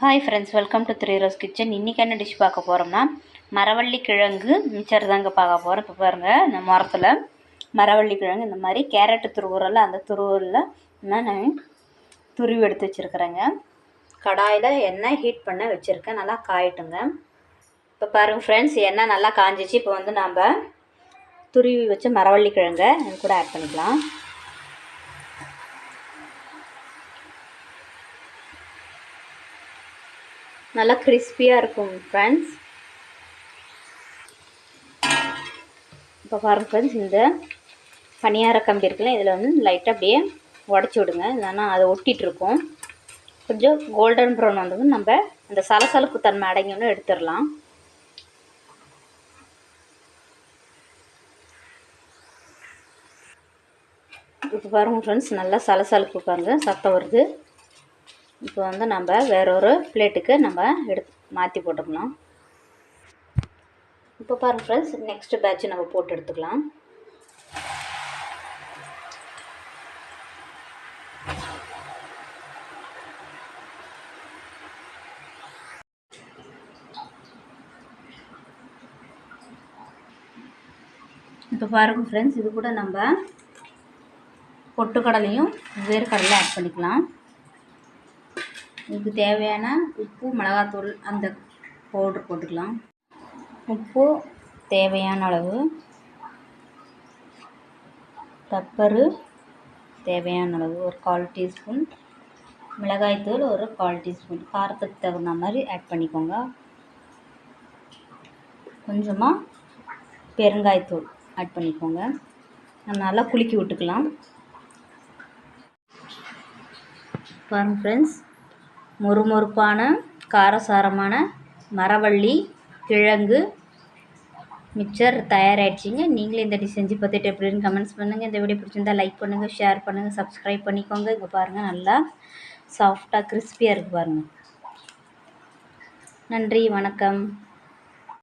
Hi friends, welcome to 3 rose kitchen. இன்றைக்கி என்ன dish பார்க்க போகிறோம்னா மரவள்ளி கிழங்கு மிச்சர் தாங்க பார்க்க போகிறோம். இப்போ பாருங்கள், இந்த மரத்தில் மரவள்ளி கிழங்கு இந்த மாதிரி கேரட்டு துருவுறல அந்த துருவலில் நான் துருவி எடுத்து வச்சுருக்குறேங்க. கடாயில் எண்ணெய் ஹீட் பண்ண வச்சுருக்கேன், நல்லா காயட்டுங்க. இப்போ பாருங்கள் ஃப்ரெண்ட்ஸ், எண்ணெய் நல்லா காஞ்சிச்சு. இப்போ வந்து நாம் துருவி வச்ச மரவள்ளி கிழங்கை இது கூட ஆட் பண்ணிக்கலாம். நல்லா கிறிஸ்பியாக இருக்கும் ஃப்ரெண்ட்ஸ். இப்போ பாருங்கள் ஃப்ரெண்ட்ஸ், இந்த பனியார கம்பி இருக்குல்ல, இதில் வந்து லைட்டாக அப்படியே உடச்சி விடுங்க, இல்லைன்னா அதை ஒட்டிகிட்ருக்கும். கொஞ்சம் கோல்டன் ப்ரௌன் வந்ததும் நம்ம அந்த சலசலப்பு தன்மை அடங்கினு எடுத்துடலாம். இப்போ பாருங்கள் ஃப்ரெண்ட்ஸ், நல்லா சலசலப்பு பாருங்கள், சத்தம் வருது. இப்போ வந்து நம்ம வேறொரு பிளேட்டுக்கு நம்ம மாற்றி போட்டுக்கலாம். இப்போ பாருங்கள் ஃப்ரெண்ட்ஸ், நெக்ஸ்ட் பேட்ச் நம்ம போட்டு எடுத்துக்கலாம். இப்போ பாருங்கள் ஃப்ரெண்ட்ஸ், இது கூட நம்ம பொட்டுக்கடலையும் வேர்க்கடலை ஆட் பண்ணிக்கலாம். இதுக்கு தேவையான உப்பு, மிளகாத்தூள், அந்த பவுட்ரு போட்டுக்கலாம். உப்பு தேவையான அளவு, பெப்பரு தேவையான அளவு ஒரு 1/4 டீஸ்பூன், மிளகாய்த்தூள் ஒரு 1/4 டீஸ்பூன், காரத்துக்கு தகுந்த மாதிரி ஆட் பண்ணிக்கோங்க. கொஞ்சமாக பெருங்காயத்தூள் ஆட் பண்ணிக்கோங்க. நல்லா குலுக்கி விட்டுக்கலாம். பாருங்கள் ஃப்ரெண்ட்ஸ், மொறுமொறுப்பான காரசாரமான மரவள்ளி கிழங்கு மிக்சர் தயாராகிடுச்சிங்க. நீங்களே இந்த டிஷ் செஞ்சு பார்த்துட்டு எப்படின்னு கமெண்ட்ஸ் பண்ணுங்கள். இந்த வீடியோ பிடிச்சிருந்தால் லைக் பண்ணுங்கள், ஷேர் பண்ணுங்கள், சப்ஸ்கிரைப் பண்ணிக்கோங்க. இங்கே பாருங்கள், நல்லா சாஃப்டாக கிறிஸ்பியாக இருக்குது பாருங்கள். நன்றி, வணக்கம்.